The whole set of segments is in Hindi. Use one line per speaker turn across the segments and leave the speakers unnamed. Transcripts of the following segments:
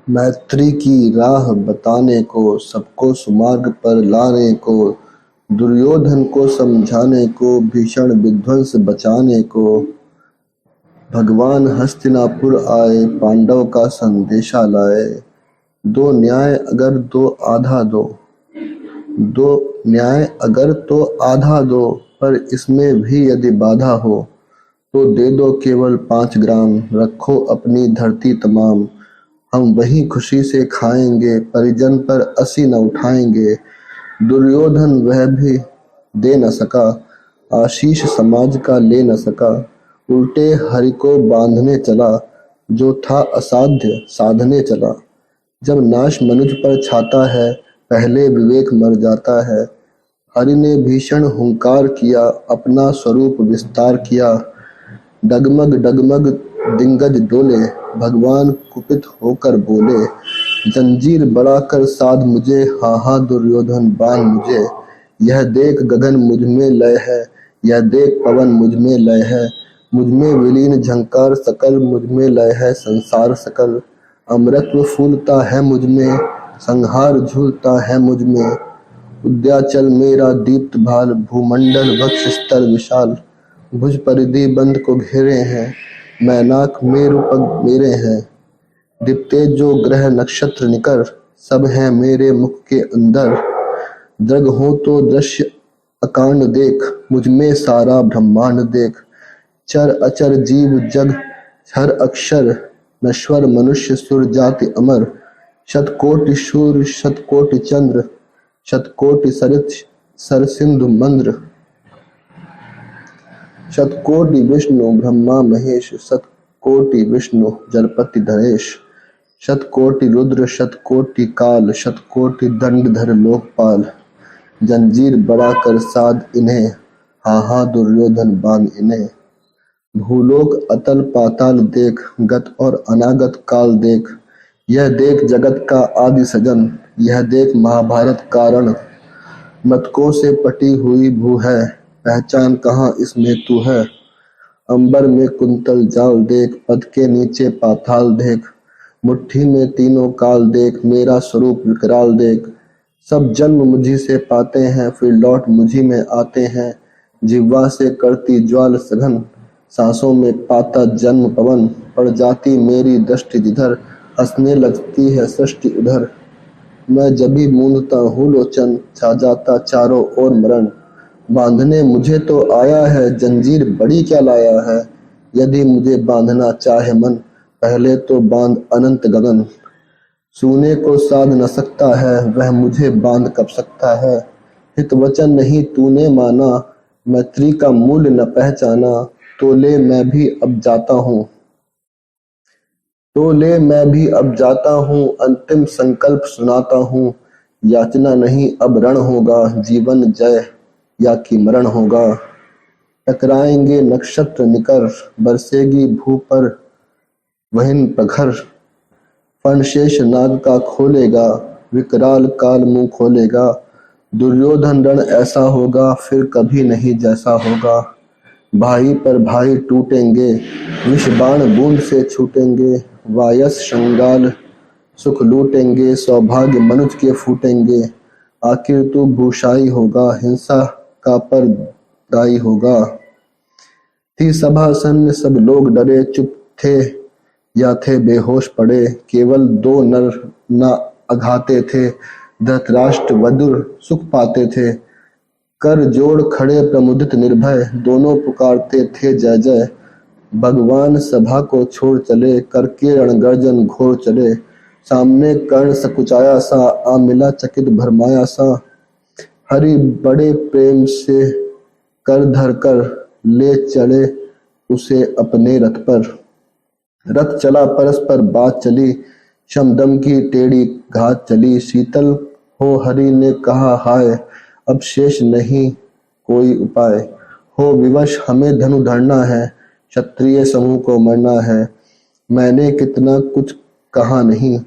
मैत्री की राह बताने को, सबको सुमार्ग पर लाने को, दुर्योधन को समझाने को, भीषण विध्वंस बचाने को। भगवान हस्तिनापुर आए, पांडव का संदेशा लाए। दो न्याय अगर तो आधा दो, दो न्याय अगर तो आधा दो, पर इसमें भी यदि बाधा हो तो दे दो केवल 5 ग्राम। रखो अपनी धरती तमाम, हम वही खुशी से खाएंगे, परिजन पर असी न उठाएंगे। दुर्योधन वह भी दे न सका, आशीष समाज का ले न सका। उल्टे हरि को बांधने चला, जो था असाध्य साधने चला। जब नाश मनुज पर छाता है, पहले विवेक मर जाता है। हरि ने भीषण हुंकार किया, अपना स्वरूप विस्तार किया। डगमग डगमग दिग्गज डोले, भगवान कुपित होकर बोले। जंजीर बढ़ाकर साध मुझे, हाँ हाँ दुर्योधन बांध मुझे। यह देख गगन मुझ में लय है, यह देख पवन मुझ में लय है। मुझ में विलीन झंकार सकल, मुझ में लय है संसार सकल। अमृतत्व फूलता है मुझ में, संहार झूलता है मुझ में। उद्याचल मेरा दीप्त भाल, भूमंडल वक्ष स्थल विशाल। भुज परिधि बंध को घेरे हैं, मैनाक मेरु पग मेरे हैं। दिपते जो ग्रह नक्षत्र निकर, सब हैं मेरे मुख के अंदर। दृग हो तो दृश्य अकांड देख, मुझ में सारा ब्रह्मांड देख। चर अचर जीव जग हर अक्षर, नश्वर मनुष्य सुर जाति अमर। शतकोटि सूर्य शतकोटि चंद्र, शतकोटि सरित सरसिंधु मंद्र। शतकोटि विष्णु ब्रह्मा महेश, शतकोटि विष्णु जलपति धरेश। शतकोटि रुद्र शतकोटि काल, शतकोटि दंडधर लोकपाल। जंजीर बढ़ाकर साध इन्हें, हाँ हाँ दुर्योधन बांध इन्हें। भूलोक अतल पाताल देख, गत और अनागत काल देख। यह देख जगत का आदि सजन, यह देख महाभारत कारण। मृतकों से पटी हुई भू है, पहचान कहाँ इसमें तू है। अंबर में कुंतल जाल देख, पद के नीचे पाताल देख। मुट्ठी में तीनों काल देख, मेरा स्वरूप विकराल देख। सब जन्म मुझी से पाते हैं, फिर लौट मुझी में आते हैं। जिह्वा से करती ज्वाल सघन, सांसों में पाता जन्म पवन। पड़ जाती मेरी दृष्टि जिधर, हंसने लगती है सृष्टि उधर। मैं जभी मूंदता हूँ लोचन, छा जाता चारों ओर मरण। बांधने मुझे तो आया है, जंजीर बड़ी क्या लाया है। यदि मुझे बांधना चाहे मन, पहले तो बांध अनंत गगन। सूने को साध न सकता है, वह मुझे बांध कब सकता है। हित वचन नहीं तूने माना, मैत्री का मूल्य न पहचाना। तो ले मैं भी अब जाता हूँ, तो ले मैं भी अब जाता हूँ। अंतिम संकल्प सुनाता हूँ, याचना नहीं अब रण होगा। जीवन जय या कि मरण होगा। टकराएंगे नक्षत्र निकर, बरसेगी भू पर वहिन प्रखर। फण शेष नाग का खोलेगा, विकराल काल मुंह खोलेगा। दुर्योधन रण ऐसा होगा, फिर कभी नहीं जैसा होगा। भाई पर भाई टूटेंगे, विष बाण बूंद से छूटेंगे। वायस श्रृंगाल सुख लूटेंगे, सौभाग्य मनुज के फूटेंगे। आखिर तू भूषाई होगा, हिंसा का पर दाई होगा। थी सभा सन्न सब लोग डरे, चुप थे या थे बेहोश पड़े। केवल 2 नर न अघाते थे, धृतराष्ट्र विदुर सुख पाते थे। कर जोड़ खड़े प्रमुदित निर्भय, दोनों पुकारते थे जय जय। भगवान सभा को छोड़ चले, करके रणगर्जन घोर चले। सामने कर्ण सकुचाया सा, आ मिला चकित भरमाया सा। हरि बड़े प्रेम से कर धर कर ले चले उसे अपने रथ पर। रथ चला परस्पर बात चली, शमदम की टेढ़ी घात चली। शीतल हो हरि ने कहा हाय, अब शेष नहीं कोई उपाय। हो विवश हमें धनु धरना है, क्षत्रिय समूह को मरना है। मैंने कितना कुछ कहा नहीं,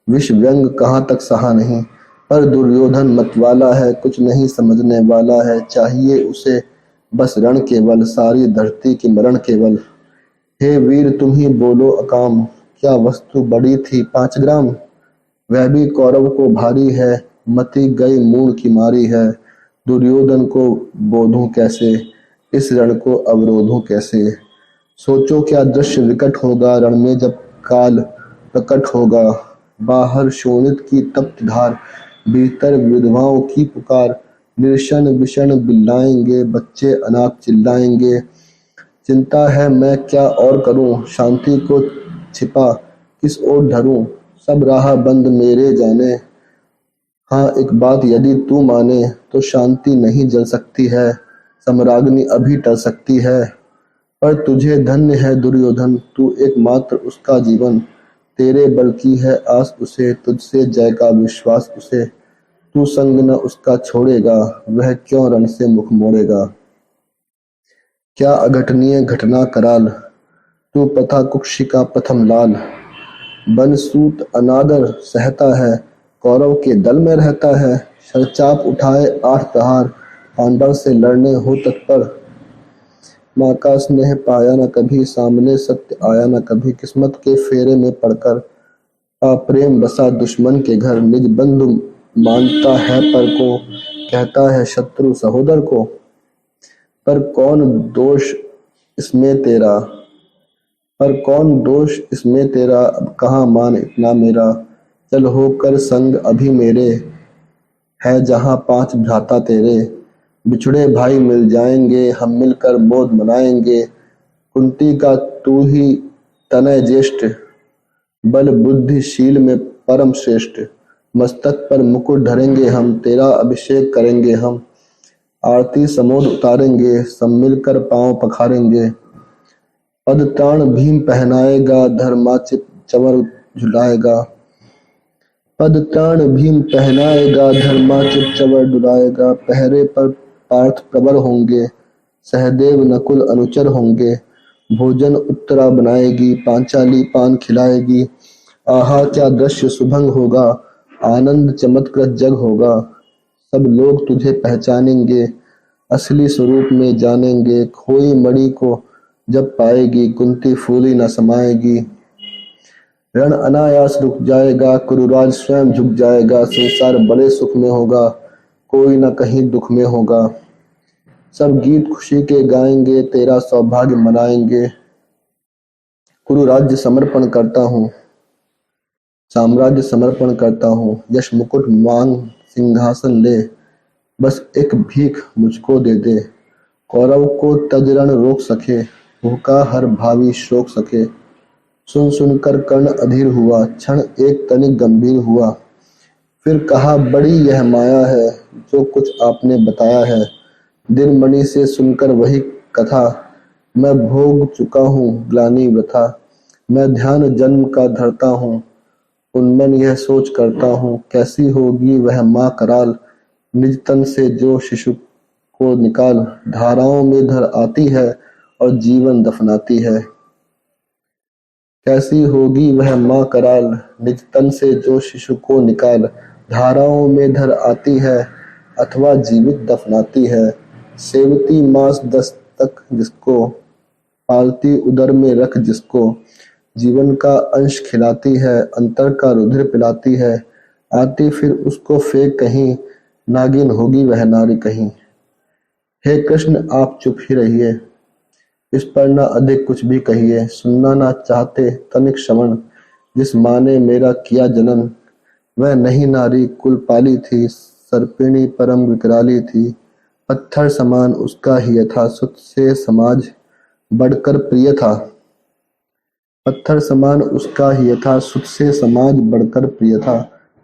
विष व्यंग कहाँ तक सहा नहीं। पर दुर्योधन मतवाला है, कुछ नहीं समझने वाला है। चाहिए उसे बस रण केवल, सारी धरती की मरण केवल। हे वीर तुम ही बोलो अकाम, क्या वस्तु बड़ी थी 5 ग्राम, वह भी कौरव को भारी है, मति गई मूढ़ की मारी है। दुर्योधन को बोधूं कैसे, इस रण को अवरोधूं कैसे। सोचो क्या दृश्य विकट होगा, रण में जब काल प्रकट होगा। बाहर शोणित की तप्त धार, भीतर विधवाओं की पुकार। निर्शन विषण बिल्लाएंगे, बच्चे अनाथ चिल्लाएंगे। चिंता है मैं क्या और करूं, शांति को छिपा किस ओर धरूं। सब राह बंद मेरे जाने, हाँ एक बात यदि तू माने, तो शांति नहीं जल सकती है, सम्राज्ञी अभी टल सकती है। पर तुझे धन्य है दुर्योधन, तू एकमात्र उसका जीवन। तेरे बल की है आस उसे, तुझसे जय का विश्वास उसे। तू संग न उसका छोड़ेगा, वह क्यों रण से मुख मोड़ेगा। क्या अघटनीय घटना कराल, तू पथा कुक्षी का प्रथम लाल। बनसूत अनादर सहता है, कौरव के दल में रहता है। शरचाप उठाए 8 प्रहार, पांडव से लड़ने हो तत्पर। माँ का स्नेह पाया न कभी, सामने सत्य आया न कभी। किस्मत के फेरे में पड़कर अप्रेम बसा दुश्मन के घर। निज बंधु मानता है पर को, कहता है शत्रु सहोदर को। पर कौन दोष इसमें तेरा, पर कौन दोष इसमें तेरा। अब कहाँ मान इतना मेरा, चल होकर संग अभी मेरे। है जहाँ 5 भ्राता तेरे, बिछड़े भाई मिल जाएंगे। हम मिलकर मोद मनाएंगे। कुंती का तू ही तनय ज्येष्ठ, बल बुद्धिशील में परम श्रेष्ठ। मस्तक पर मुकुट धरेंगे हम, तेरा अभिषेक करेंगे हम। आरती समोद उतारेंगे, सब मिलकर पांव पखारेंगे। पद त्राण भीम पहनाएगा, धर्माचित चंवर झुलाएगा। पद त्राण भीम पहनाएगा, धर्माचित चंवर डुलाएगा। पहरे पर पार्थ प्रबर होंगे, सहदेव नकुल अनुचर होंगे। भोजन उत्तरा बनाएगी, पांचाली पान खिलाएगी। आहा क्या दृश्य सुभंग होगा, आनंद चमत्कृत जग होगा। सब लोग तुझे पहचानेंगे, असली स्वरूप में जानेंगे। खोई मणि को जब पाएगी, कुंती फूली न समाएगी। रण अनायास रुक जाएगा, कुरुराज स्वयं झुक जाएगा। संसार बड़े सुख में होगा, कोई न कहीं दुख में होगा। सब गीत खुशी के गाएंगे, तेरा सौभाग्य मनाएंगे। कुरु राज्य समर्पण करता हूँ, साम्राज्य समर्पण करता हूँ। यश मुकुट मांग सिंहासन ले, बस एक भीख मुझको दे दे। कौरव को तज रण रोक सके, भूखा हर भावी शोक सके। सुन सुनकर कर्ण अधीर हुआ, क्षण एक तनिक गंभीर हुआ। फिर कहा बड़ी यह माया है, जो कुछ आपने बताया है। दिन मणि से सुनकर वही कथा, मैं भोग चुका हूँ ग्लानि व्यथा। मैं ध्यान जन्म का धरता हूँ, उन्मन यह सोच करता हूँ। कैसी होगी वह माँ कराल, निज तन से जो शिशु को निकाल। धाराओं में धर आती है और जीवन दफनाती है। कैसी होगी वह माँ कराल, निज तन से जो शिशु को निकाल। धाराओं में धर आती है अथवा जीवित दफनाती है। सेवती मास 10 तक जिसको, पालती उदर में रख जिसको। जीवन का अंश खिलाती है, अंतर का रुधिर पिलाती है। आती फिर उसको फेंक कहीं, नागिन होगी वह नारी कहीं। हे कृष्ण आप चुप ही रहिए, इस पर न अधिक कुछ भी कहिए। सुनना ना चाहते तनिक श्रवण, जिस माँ ने मेरा किया जनन। वह नहीं नारी कुल पाली थी, सर्पिणी परम विकराली थी। पत्थर समान उसका हिय था, सुत से समाज बढ़कर प्रिय था। पत्थर समान उसका हिय था, सुत से समाज बढ़कर प्रिय था।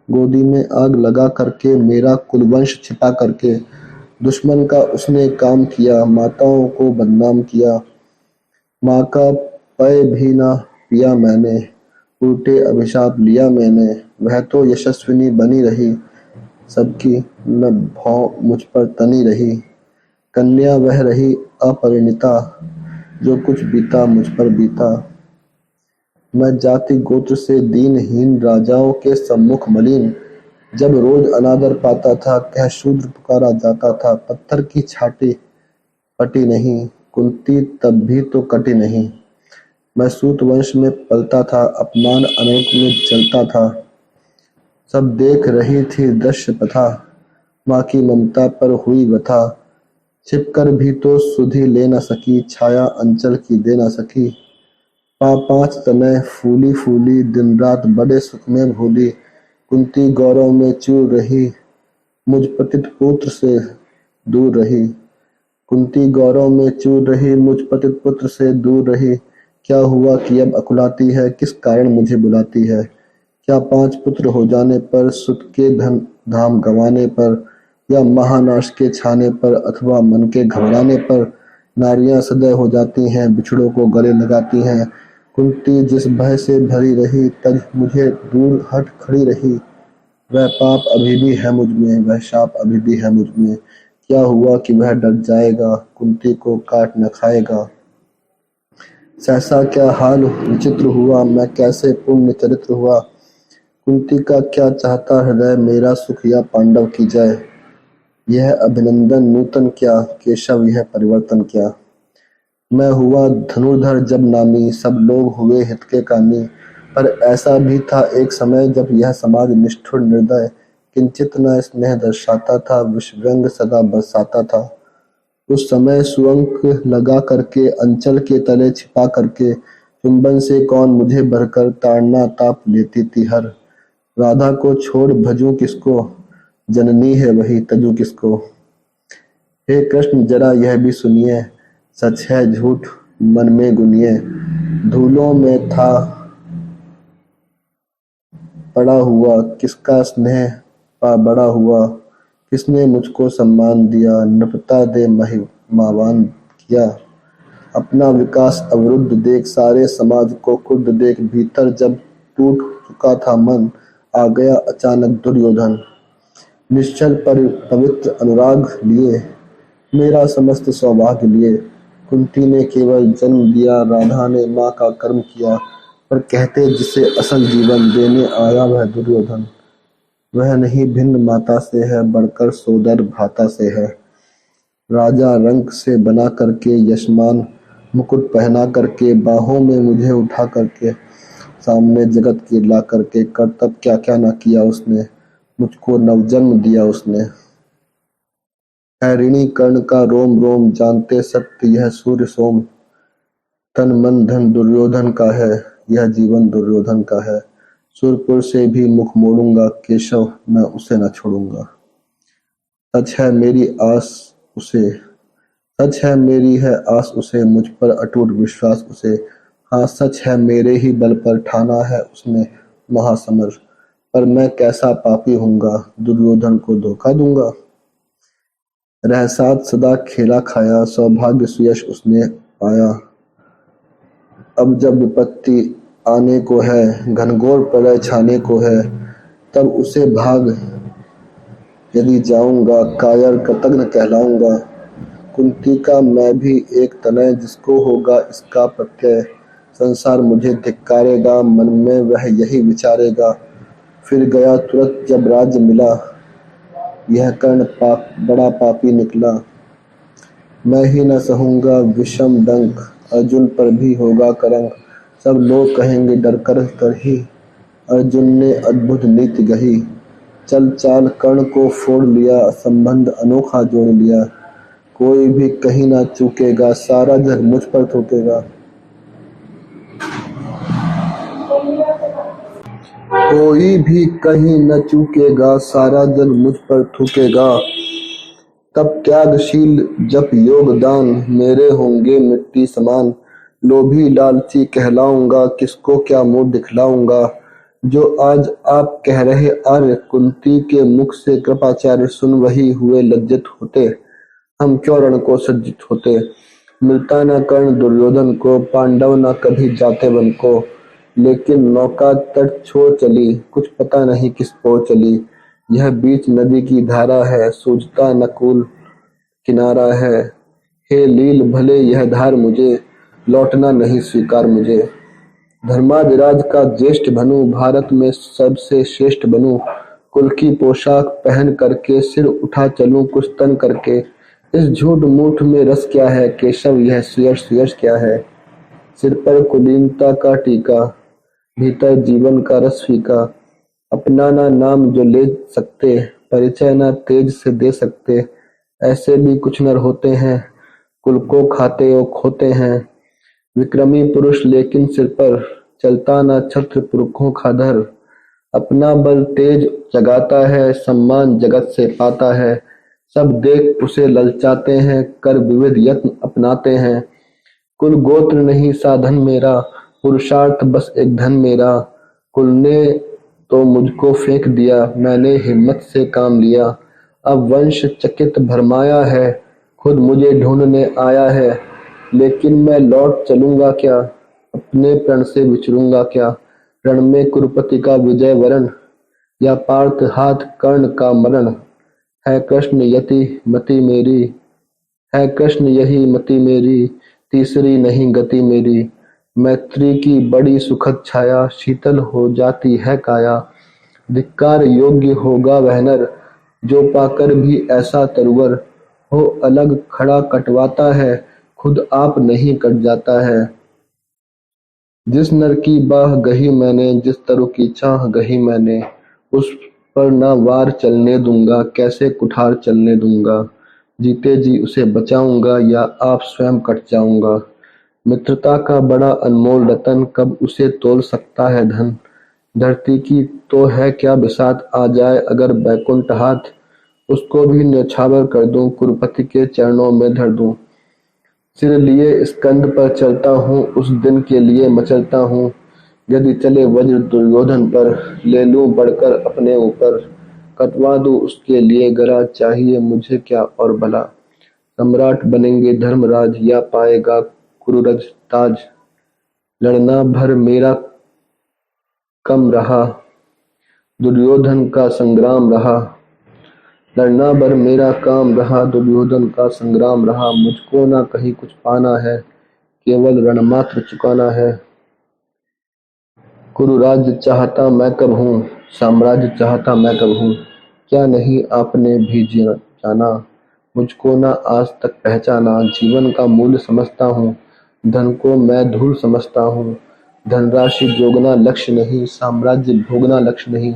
गोदी में आग लगा करके, मेरा कुलवंश छिपा करके। दुश्मन का उसने काम किया, माताओं को बदनाम किया। माँ का पेय भी ना पिया मैंने, उल्टे अभिशाप लिया मैंने। वह तो यशस्विनी बनी रही, सबकी न भौ मुझ पर तनी रही। कन्या वह रही अपरिणीता, जो कुछ बीता मुझ पर बीता। मैं जाति गोत्र से दीनहीन, राजाओं के सम्मुख मलिन। जब रोज अनादर पाता था, कह शूद्र पुकारा जाता था। पत्थर की छाती फटी नहीं, कुंती तब भी तो कटी नहीं। मैं सूत वंश में पलता था, अपमान अनर्थ में चलता था। सब देख रही थी दृश्य पथा, माँ की ममता पर हुई व्यथा। छिप कर भी तो सुधि ले न सकी, छाया अंचल की दे न सकी। पाँच तनय फूली फूली, दिन रात बड़े सुख में भूली। कुंती गौरव में चूर रही, मुझ पतित पुत्र से दूर रही। कुंती गौरव में चूर रही, मुझ पतित पुत्र से दूर रही। क्या हुआ कि अब अकुलाती है, किस कारण मुझे बुलाती है। क्या 5 पुत्र हो जाने पर, सुत के धन धाम गंवाने पर, या महानाश के छाने पर, अथवा मन के घबराने पर नारियां सदैव हो जाती हैं, बिछड़ों को गले लगाती हैं। कुंती जिस भय से भरी रही, तज मुझे दूर हट खड़ी रही। वह पाप अभी भी है मुझ में, वह शाप अभी भी है मुझ में। क्या हुआ कि वह डर जाएगा, कुंती को काट न खाएगा। सहसा क्या हाल विचित्र हुआ, मैं कैसे पुण्य चरित्र हुआ। कुंती का क्या चाहता हृदय, मेरा सुख या पांडव की जय। यह अभिनंदन नूतन क्या, केशव यह परिवर्तन क्या। मैं हुआ धनुर्धर जब नामी, सब लोग हुए हित के कामी। पर ऐसा भी था एक समय, जब यह समाज निष्ठुर निर्दय, किंचित न स्नेह दर्शाता था, विषव्यंग सदा बरसाता था। उस समय सुअंक लगा करके, अंचल के तले छिपा करके, चुंबन से कौन मुझे भरकर, ताड़ना ताप लेती थी हर। राधा को छोड़ भजूं किसको, जननी है वही तजू किसको। हे कृष्ण जरा यह भी सुनिए, सच है झूठ मन में गुनिए। धूलों में था पड़ा हुआ, किसका स्नेह पा बड़ा हुआ। किसने मुझको सम्मान दिया, नृपता दे महिमावान किया। अपना विकास अवरुद्ध देख, सारे समाज को क्रुद्ध देख, भीतर जब टूट चुका था मन, आ गया अचानक दुर्योधन। निश्चल पर पवित्र अनुराग लिए, मेरा समस्त सौभाग्य लिए। कुंती ने केवल जन्म दिया, राधा ने माँ का कर्म किया। पर कहते जिसे असल जीवन देने आया वह दुर्योधन। वह नहीं भिन्न माता से है, बढ़कर सोदर भ्राता से है। राजा रंग से बना करके, यशमान मुकुट पहना करके, बाहों में मुझे उठा करके, सामने जगत के ला करके, कर्तव्य क्या क्या न किया उसने, मुझको नवजन्म दिया उसने। है ऋणी कर्ण का रोम रोम, जानते सत्य यह सूर्य सोम। तन मन धन दुर्योधन का है, यह जीवन दुर्योधन का है। सुरपुर से भी मुख मोड़ूंगा, केशव मैं उसे न छोड़ूंगा। सच है मेरी आस उसे, सच है मेरी है आस उसे, मुझ पर अटूट विश्वास उसे। हाँ सच है मेरे ही बल पर ठाना है उसने महासमर। पर मैं कैसा पापी हूँगा, दुर्योधन को धोखा दूंगा। रह साथ सदा खेला खाया, सौभाग्य सुयश उसने पाया। अब जब विपत्ति आने को है, घनघोर प्रलय छाने को है, तब उसे भाग यदि जाऊंगा, कायर कृतघ्न कहलाऊंगा। कुंती का मैं भी एक तनय, जिसको होगा इसका प्रत्यय, संसार मुझे धिक्कारेगा, मन में वह यही विचारेगा। फिर गया तुरंत जब राज्य मिला, यह कर्ण पाप बड़ा पापी निकला। मैं ही न सहूंगा विषम डंक, अर्जुन पर भी होगा कलंक। सब लोग कहेंगे डर कर ही, अर्जुन ने अद्भुत नीति गही। चल चाल कर्ण को फोड़ लिया, संबंध अनोखा जोड़ लिया। कोई भी कहीं ना चूकेगा, सारा जग मुझ पर थूकेगा। कोई भी कहीं न चूकेगा, सारा जग मुझ पर थूकेगा। तब त्यागशील जप योग दान, मेरे होंगे मिट्टी समान। लोभी लालची कहलाऊंगा, किसको क्या मुंह दिखलाऊंगा। जो आज आप कह रहे आर्य, कुंती के मुख से कृपाचार्य सुन वही हुए लज्जित होते। हम क्यों रण को सज्जित होते, मिलता न कर्ण दुर्योधन को, पांडव न कभी जाते वन को। लेकिन नौका तट छोड़ चली, कुछ पता नहीं किस ओर चली। यह बीच नदी की धारा है, सूझता न कूल किनारा है। हे लील भले यह धार मुझे, लौटना नहीं स्वीकार मुझे। धर्माधिराज का ज्येष्ठ बनूं, भारत में सबसे श्रेष्ठ बनूं। कुल की पोशाक पहन करके, सिर उठा चलूं कुछ तन करके। इस झूठ मूठ में रस क्या है, केशव यह सुयश सुयश क्या है। सिर पर कुलीनता का टीका, भीतर जीवन का रस फीका। अपना ना नाम जो ले सकते, परिचय ना तेज से दे सकते, ऐसे भी कुछ नर होते हैं, कुल को खाते और खोते हैं। विक्रमी पुरुष लेकिन सिर पर, चलता ना छत्र पुरखों का धर। अपना बल तेज जगाता है, सम्मान जगत से पाता है। सब देख उसे ललचाते हैं, कर विविध यत्न अपनाते हैं। कुल गोत्र नहीं साधन मेरा, पुरुषार्थ बस एक धन मेरा। कुल ने तो मुझको फेंक दिया, मैंने हिम्मत से काम लिया। अब वंश चकित भरमाया है, खुद मुझे ढूंढने आया है। लेकिन मैं लौट चलूंगा क्या, अपने प्रण से विचरूंगा क्या। रण में कुरुपति का विजय वरण, या पार्थ हाथ कर्ण का मरण। है कृष्ण यति मति मेरी, है कृष्ण यही मति मेरी, तीसरी नहीं गति मेरी। मैत्री की बड़ी सुखद छाया, शीतल हो जाती है काया। धिक्कार योग्य होगा वह नर, जो पाकर भी ऐसा तरुवर हो। अलग खड़ा कटवाता है, खुद आप नहीं कट जाता है। जिस नर की बाह गही मैंने, जिस तरु की चाह गही मैंने, उस पर ना वार चलने दूंगा, कैसे कुठार चलने दूंगा। जीते जी उसे बचाऊंगा, या आप स्वयं कट जाऊंगा। मित्रता का बड़ा अनमोल रतन, कब उसे तोल सकता है धन। धरती की तो है क्या बिसात, आ जाए अगर बैकुंठ हाथ, उसको भी न्यौछावर कर दूं, कुरुपति के चरणों में धर दूं। सिर लिए स्कंद पर चलता हूँ, उस दिन के लिए मचलता हूँ। यदि चले वज्र दुर्योधन पर, ले लूं बढ़कर अपने ऊपर। कटवा दूं उसके लिए गरा, चाहिए मुझे क्या और भला। सम्राट बनेंगे धर्मराज, या पाएगा कुरुरज ताज। लड़ना भर मेरा कम रहा, दुर्योधन का संग्राम रहा। लड़ना भर मेरा काम रहा, दुर्योधन का संग्राम रहा। मुझको ना कहीं कुछ पाना है, केवल रण मात्र चुकाना है। कुरुराज्य चाहता मैं कब हूँ, साम्राज्य चाहता मैं कब हूँ। क्या नहीं आपने भी जाना, मुझको ना आज तक पहचाना। जीवन का मूल्य समझता हूँ, धन को मैं धूल समझता हूँ। धनराशि जोगना लक्ष्य नहीं, साम्राज्य भोगना लक्ष्य नहीं।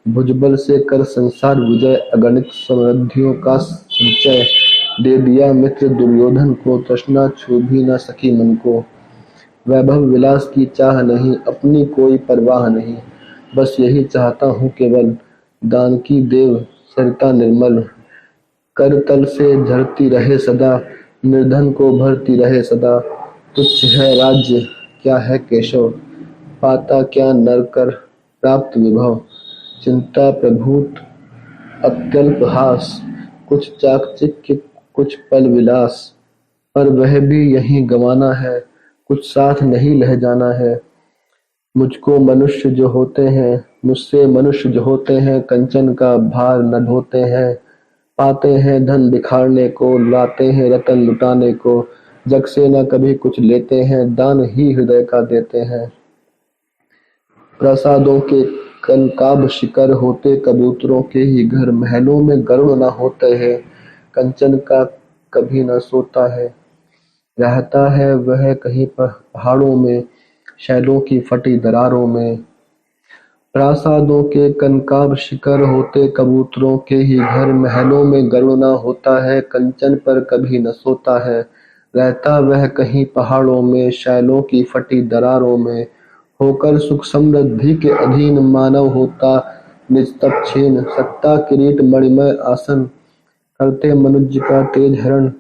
भुजबल से कर संसार विजय, अगणित समृद्धियों का संचय। दे दिया मित्र दुर्योधन को, तृष्णा छू भी न सकी मन को। वैभव विलास की चाह नहीं, अपनी कोई परवाह नहीं। बस यही चाहता हूँ केवल, दान की देव सरिता निर्मल। कर तल से झरती रहे सदा, निर्धन को भरती रहे सदा। तुच्छ है राज्य क्या है केशव, पाता क्या नर कर प्राप्त विभव। चिंता प्रभूत अत्यल्प हास, कुछ चाकचिक्य कुछ पल विलास। पर वह भी यहीं गंवाना है, कुछ साथ नहीं लह जाना है। मुझको मनुष्य जो होते हैं, मुझसे मनुष्य जो होते हैं, कंचन का भार न ढोते हैं। पाते हैं धन बिखारने को, लाते हैं रतन लुटाने को। जग से न कभी कुछ लेते हैं, दान ही हृदय का देते हैं। प्रासादों के कनकाब शिखर होते, कबूतरों के ही घर। महलों में गरुड़ न होते हैं, कंचन का कभी न सोता है। रहता है वह कहीं पहाड़ों में, शैलों की फटी दरारों में। प्रासादों के कनकाब शिखर होते, कबूतरों के ही घर। महलों में गरुड़ न होता है, कंचन पर कभी न सोता है। रहता वह कहीं पहाड़ों में, शैलों की फटी दरारों में। होकर सुख समृद्धि के अधीन, मानव होता निज तप छीन। सत्ता किरीट मणिमय आसन, करते मनुज का तेज हरण।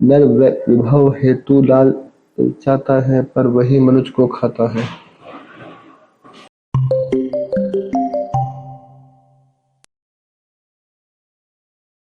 नर विभव हेतु लाल चाहता है, पर वही मनुज को खाता है।